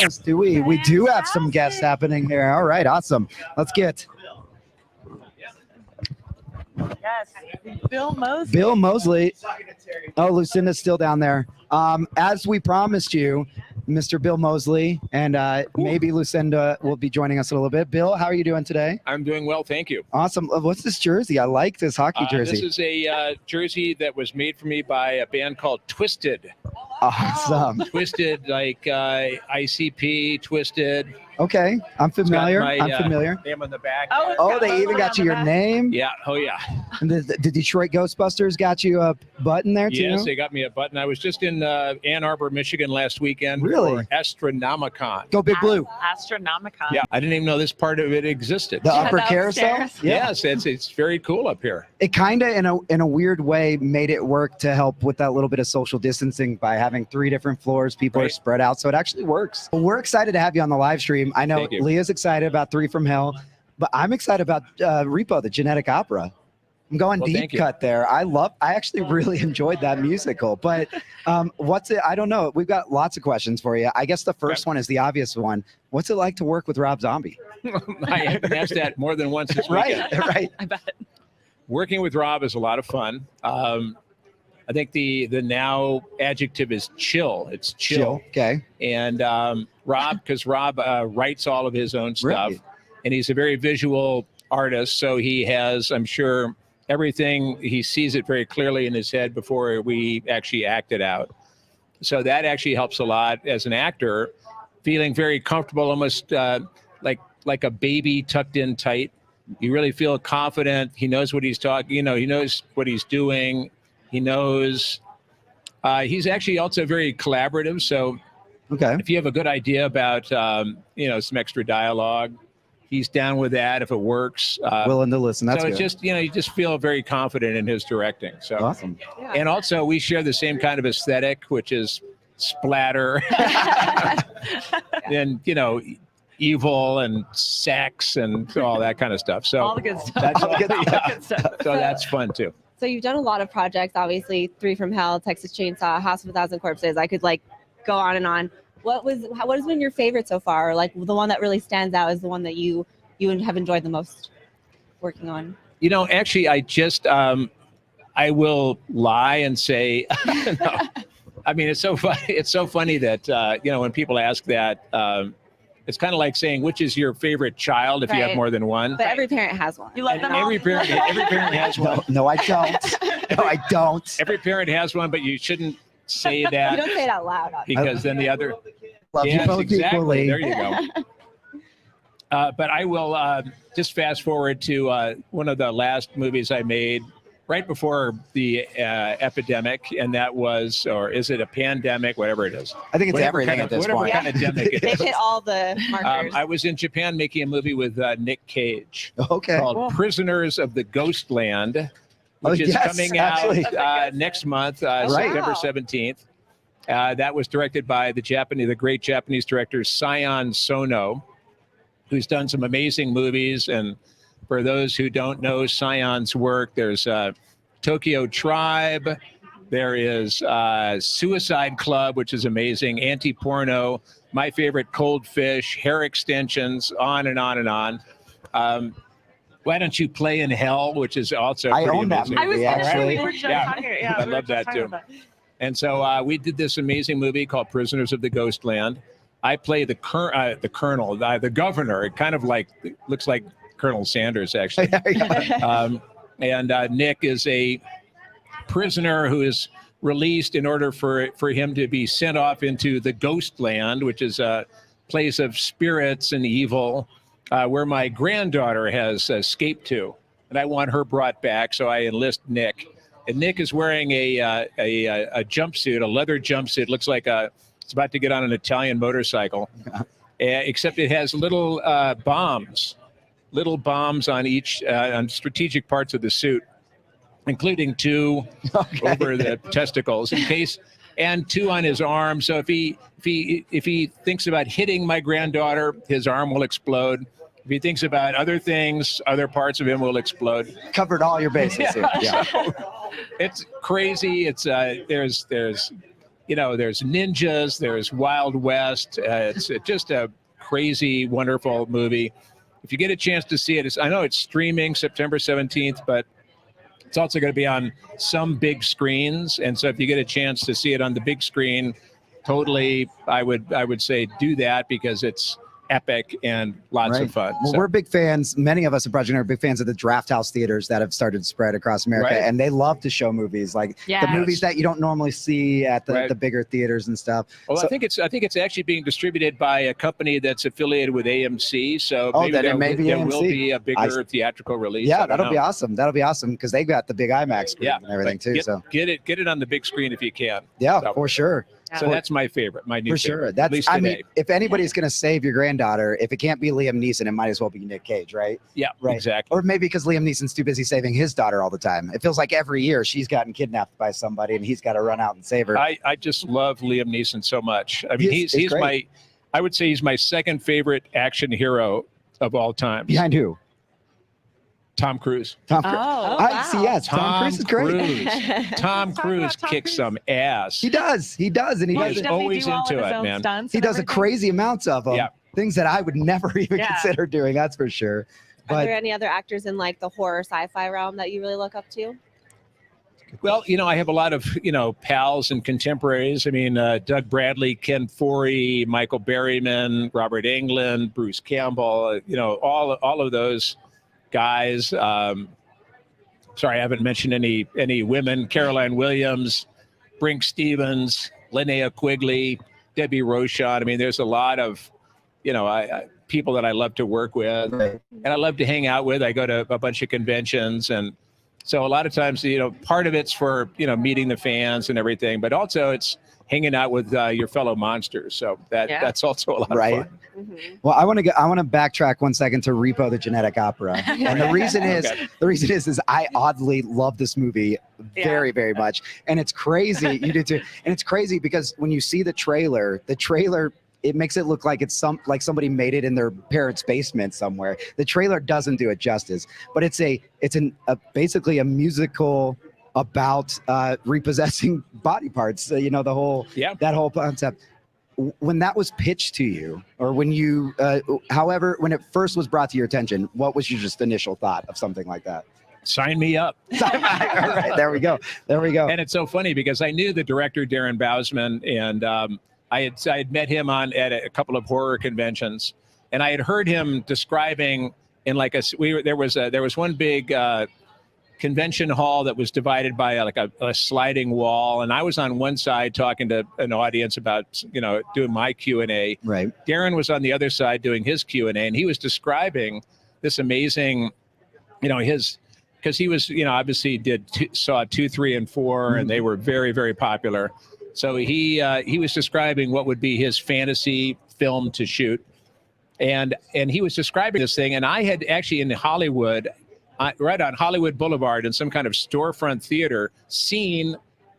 Yes, do we? We do have some guests happening here. All right, awesome. Let's get Yes, Bill Moseley. Bill Moseley. Oh, Lucinda's still down there. As we promised you, Mr. Bill Moseley, and maybe Lucinda will be joining us in a little bit. Bill, how are you doing today? I'm doing well, thank you. Awesome. What's this jersey? I like this hockey jersey. This is a jersey that was made for me by a band called Twisted. Awesome. Twisted, like ICP, Twisted. Okay, I'm familiar. I'm familiar. Name on the back. Oh, they even got you your name? Yeah, oh yeah. And the Detroit Ghostbusters got you a button there too? Yes, they got me a button. I was just in Ann Arbor, Michigan last weekend. Really? For Astronomicon. Go Big Blue. Astronomicon. Yeah, I didn't even know this part of it existed. The upper the carousel? upstairs. Yeah. Yes, it's very cool up here. It kind of, in a weird way, made it work to help with that little bit of social distancing by having 3 different floors. People are Right. spread out, so it actually works. Well, we're excited to have you on the live stream. I know Thank you. Leah's excited about 3 from Hell, but I'm excited about Repo, the genetic opera. I'm going Well, deep thank you. cut there. I actually really enjoyed that musical, but what's it? I don't know. We've got lots of questions for you. I guess the first one is the obvious one. What's it like to work with Rob Zombie? I have been asked that more than once this weekend. Right. I bet. Working with Rob is a lot of fun. I think the now adjective is chill. It's chill. Okay. And Rob, because Rob writes all of his own stuff, Right. and he's a very visual artist, so he has, I'm sure, everything, he sees it very clearly in his head before we actually act it out. So that actually helps a lot as an actor, feeling very comfortable, almost like a baby tucked in tight. You really feel confident. He knows what he's talking, he knows what he's doing. He knows, he's actually also very collaborative. So Okay. if you have a good idea about, some extra dialogue, he's down with that if it works. Willing to listen. That's so good. it's just, you just feel very confident in his directing. So, Awesome. and also we share the same kind of aesthetic, which is splatter and, evil and sex and all that kind of stuff. So All the good stuff. that's All the good stuff. so that's fun too. So you've done a lot of projects, obviously, 3 from Hell, Texas Chainsaw, House of a Thousand Corpses. I could go on and on. What has been your favorite so far? Or the one that really stands out is the one that you have enjoyed the most working on? Actually, I just I will lie and say no. I mean, it's so funny. It's so funny that when people ask that, it's kind of like saying which is your favorite child if you have Right. more than one. But every parent has one. You love And them all? every parent has one. No, I don't. No, I don't. Every parent has one, but you shouldn't say You that don't say it out loud. because then the other. Love you Yes, both exactly. equally. There you go. But I will just fast forward to one of the last movies I made right before the epidemic, and that was, or is it a pandemic, whatever it is. I think it's Whatever everything kind at of, this whatever point. kind of demic it They've is. hit all the markers. I was in Japan making a movie with Nick Cage Okay. called Cool. Prisoners of the Ghostland, Oh, which is yes, coming actually. out next month, September Wow. 17th. That was directed by the great Japanese director Sion Sono, who's done some amazing movies. And for those who don't know Sion's work, there's Tokyo Tribe, there is Suicide Club, which is amazing, Anti-Porno, my favorite, Cold Fish, Hair Extensions, on and on and on. Why Don't You Play in Hell, which is also I pretty own that amazing. I was movie, actually, actually. we were just Yeah. talking. Yeah, I we were love just that, talking too. about And so we did this amazing movie called Prisoners of the Ghostland. I play the colonel, the governor. It kind of looks like Colonel Sanders, actually. And Nick is a prisoner who is released in order for him to be sent off into the Ghostland, which is a place of spirits and evil, where my granddaughter has escaped to. And I want her brought back, so I enlist Nick. And Nick is wearing a jumpsuit, a leather jumpsuit. Looks like it's about to get on an Italian motorcycle, except it has little bombs on each on strategic parts of the suit, including 2 over the testicles in case, and 2 on his arm. So if he thinks about hitting my granddaughter, his arm will explode. If he thinks about other things, other parts of him will explode. Covered all your bases here. Yeah. It's crazy. It's there's there's ninjas, there's Wild West. It's just a crazy, wonderful movie. If you get a chance to see it, I know it's streaming September 17th, but it's also going to be on some big screens. And so if you get a chance to see it on the big screen, totally, I would say do that because it's epic and lots of fun. Well, we're big fans. Many of us at Project Nerd are big fans of the Draft House theaters that have started to spread across America, and they love to show movies like the movies that you don't normally see at the bigger theaters and stuff. Well, so, I think it's actually being distributed by a company that's affiliated with AMC. So maybe there will be a bigger theatrical release. Yeah, that'll be awesome. That'll be awesome because they got the big IMAX screen and everything too. Get it on the big screen if you can. Yeah, for sure. So that's my favorite, my new favorite. That's, I mean, if anybody's going to save your granddaughter, if it can't be Liam Neeson, it might as well be Nick Cage, right? Yeah, exactly. Or maybe because Liam Neeson's too busy saving his daughter all the time. It feels like every year she's gotten kidnapped by somebody and he's got to run out and save her. I just love Liam Neeson so much. I mean, he's my, I would say he's my second favorite action hero of all time. Behind who? Tom Cruise. Tom Cruise. Oh, I see. Yes, Tom Cruise is great. Tom Cruise kicks some ass. He does, and he does. He's always into it, man. He does a crazy amounts of them. Yeah. Things that I would never even consider doing. That's for sure. But, are there any other actors in like the horror sci-fi realm that you really look up to? Well, I have a lot of, pals and contemporaries. I mean, Doug Bradley, Ken Foree, Michael Berryman, Robert Englund, Bruce Campbell, all of those guys. Sorry, I haven't mentioned any women. Caroline Williams, Brink Stevens, Linnea Quigley, Debbie Rochon. I mean, there's a lot of, people that I love to work with and I love to hang out with. I go to a bunch of conventions. And so a lot of times, part of it's for, meeting the fans and everything, but also it's hanging out with your fellow monsters. So that's also a lot of fun. Mm-hmm. Well, I want to backtrack 1 second to Repo the Genetic Opera. And the reason is I oddly love this movie very, very much. And it's crazy. You do too. And it's crazy because when you see the trailer, it makes it look like it's like somebody made it in their parents' basement somewhere. The trailer doesn't do it justice, but it's basically a musical about repossessing body parts. The whole that whole concept. When that was pitched to you, or when you, when it first was brought to your attention, what was your just initial thought of something like that? Sign me up. All right, there we go. And it's so funny because I knew the director Darren Bousman, and I had met him at a couple of horror conventions, and I had heard him describing in like there was one big convention hall that was divided by a sliding wall, and I was on one side talking to an audience about doing my Q&A. Right. Darren was on the other side doing his Q&A, and he was describing this amazing, because he was obviously saw 2, 3, and 4, and they were very, very popular. So he was describing what would be his fantasy film to shoot, and he was describing this thing. And I had actually in Hollywood, right on Hollywood Boulevard, in some kind of storefront theater, seen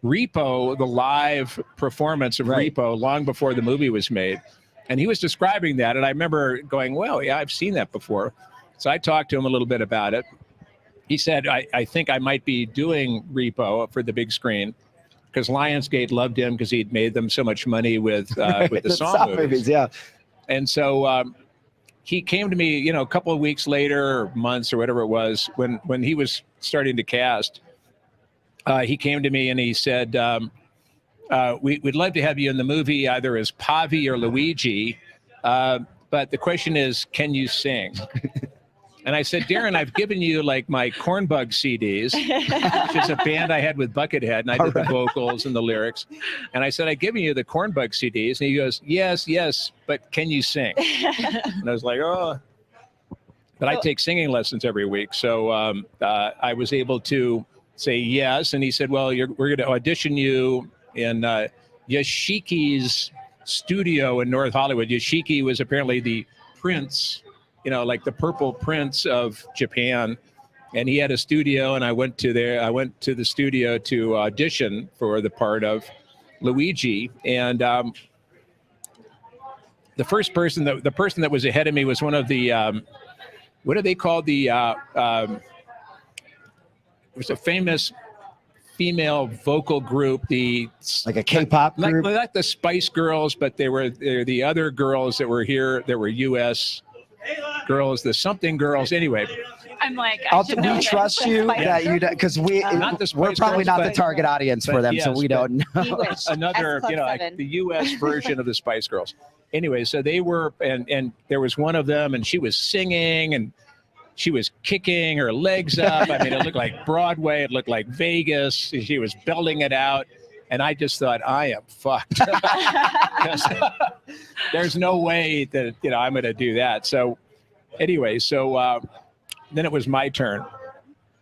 Repo, the live performance of Repo, long before the movie was made. And he was describing that, and I remember going, "Well, yeah, I've seen that before." So I talked to him a little bit about it. He said, "I think I might be doing Repo for the big screen." Because Lionsgate loved him because he'd made them so much money with the Saw movies. Yeah. And so he came to me, a couple of weeks later, or months, or whatever it was, when he was starting to cast. He came to me and he said, "We'd love to have you in the movie, either as Pavi or Luigi, but the question is, can you sing?" And I said, "Darren, I've given you like my Cornbug CDs, which is a band I had with Buckethead, and I did the vocals and the lyrics. And I said, I've given you the Cornbug CDs." And he goes, yes, but can you sing?" And I was like, "Oh." But I take singing lessons every week. So I was able to say yes. And he said, "Well, we're going to audition you in Yashiki's studio in North Hollywood." Yashiki was apparently the prince, like the purple prince of Japan. And he had a studio, and I went to the studio to audition for the part of Luigi. And the person that was ahead of me was one of the what do they call the? It was a famous female vocal group, like a K-pop group, like the Spice Girls, but they're the other girls that were here that were U.S. girls, the something girls. Anyway, I'm like, we trust you that you because we're probably not the target audience for them, so we don't know. Another, like the U.S. version of the Spice Girls. Anyway, so they were, and there was one of them, and she was singing and she was kicking her legs up. I mean, it looked like Broadway. It looked like Vegas. She was belting it out. And I just thought, I am fucked. There's no way that, I'm going to do that. So anyway, then it was my turn.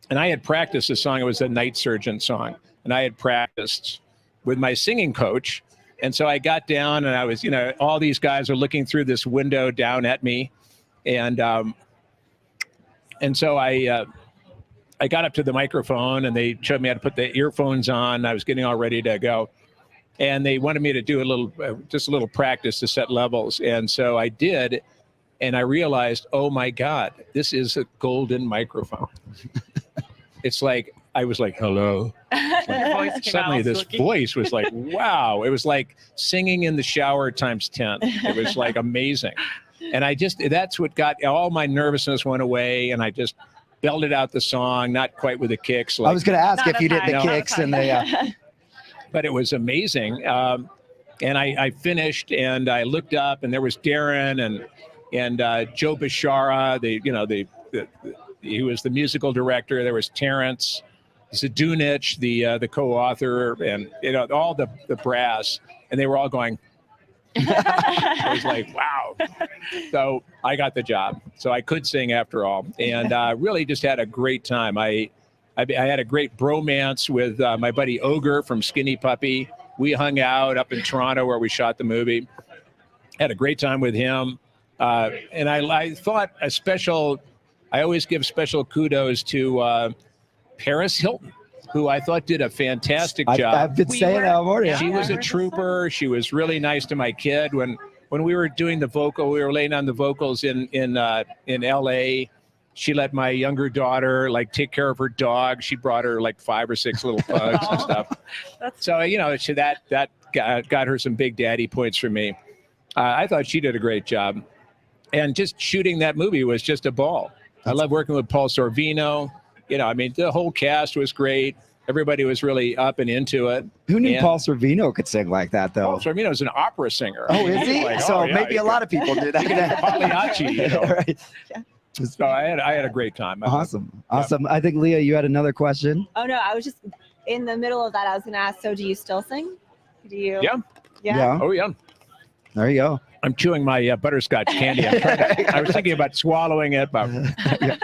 And I had practiced a song. It was a Night Surgeon song. And I had practiced with my singing coach. And so I got down and I was, all these guys are looking through this window down at me. And so I got up to the microphone and they showed me how to put the earphones on. I was getting all ready to go. And they wanted me to do just a little practice to set levels. And so I did. And I realized, oh my God, this is a golden microphone. It's like, I was like, hello. Like, suddenly this voice was like, wow. It was like singing in the shower times 10. It was like amazing. And that's what got all my nervousness went away. And I just belted out the song, not quite with the kicks. I was going to ask if you did the kicks and the. But it was amazing. And I finished and I looked up and there was Darren and Joe Bashara, he was the musical director. There was Terrence Zadunich, the co-author, and all the brass, and they were all going. I was like, wow. So I got the job. So I could sing after all, and really just had a great time. I had a great bromance with my buddy Ogre from Skinny Puppy. We hung out up in Toronto where we shot the movie. Had a great time with him, and I thought I always give special kudos to Paris Hilton, who I thought did a fantastic job. I've been saying that all morning. She was a trooper. She was really nice to my kid. When we were doing the vocal, we were laying on the vocals in L.A. She let my younger daughter take care of her dog. She brought her 5 or 6 little pugs and stuff. So that got her some big daddy points from me. I thought she did a great job, and just shooting that movie was just a ball. I love working with Paul Sorvino. The whole cast was great. Everybody was really up and into it. Who knew Paul Sorvino could sing like that, though? Paul Sorvino is an opera singer. Oh, is he? Maybe a lot of people do that. Pagliacci, Right. Yeah. So I had a great time. Awesome. I think, Lea, you had another question. Oh, no, I was just in the middle of that. I was going to ask, so do you still sing? Do you? Yeah. Oh, yeah. There you go. I'm chewing my butterscotch candy. I was thinking about swallowing it, but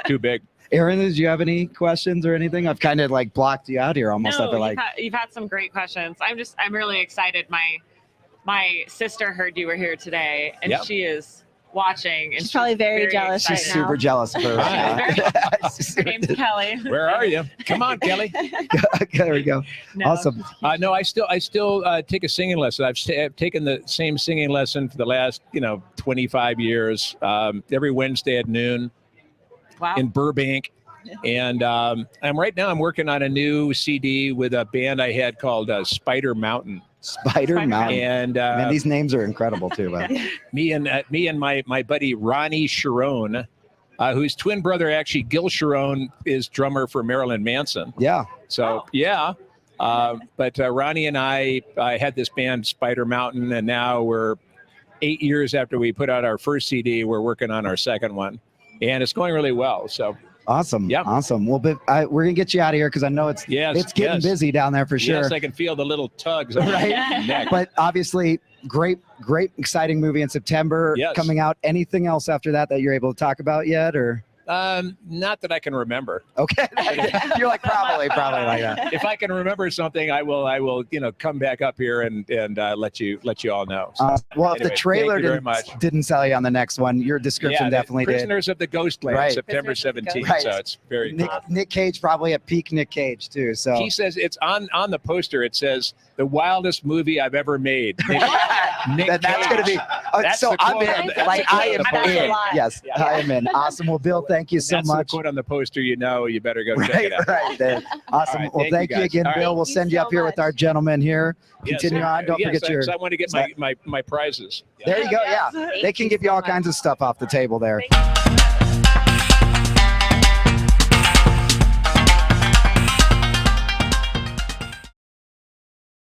too big. Erin, did you have any questions or anything? I've kind of blocked you out here almost. No, I feel like you've had some great questions. I'm really excited. My sister heard you were here today, and she is watching. And she's probably very jealous. Excited. She's super jealous of her. Her name's Kelly. Where are you? Come on, Kelly. There we go. No. Awesome. No, I still take a singing lesson. I've taken the same singing lesson for the last 25 years. Every Wednesday at noon. Wow. In Burbank. And I'm working on a new CD with a band I had called Spider Mountain. Spider Mountain. And man, these names are incredible too. Me and my buddy Ronnie Sharon, whose twin brother actually Gil Sharon is drummer for Marilyn Manson. Yeah. So but Ronnie and I had this band Spider Mountain, and now we're 8 years after we put out our first CD. We're working on our second one. And it's going really well. So awesome. Yeah. Awesome. Well, we're gonna get you out of here because I know it's getting busy down there for sure. Yes, I can feel the little tugs. On right. my neck. But obviously, great, exciting movie in September coming out. Anything else after that you're able to talk about yet, or? Not that I can remember. Okay. You're probably like that. If I can remember something, I will come back up here and let you all know. So, well, if the trailer didn't sell you on the next one, your description definitely did. Prisoners of the Ghostland, September 17th. Right. So it's very cool. Nick Cage, probably at peak Nick Cage too. So he says it's on the poster. It says the wildest movie I've ever made. Nick that's going to be. So I'm in. I am in. Yes, I am in. Awesome. Well, Bill, thank you so That's much. the quote on the poster. You better go check it out. Right. Awesome. All right, Well, thank you guys. again, All right. Bill. We'll Thank send you you so up here with our much. gentlemen here. Yes, Continue on. Don't forget your. I want to get my prizes. There you go. Yeah, Thank they can you give you so all much. kinds of stuff off the table there. Thank you.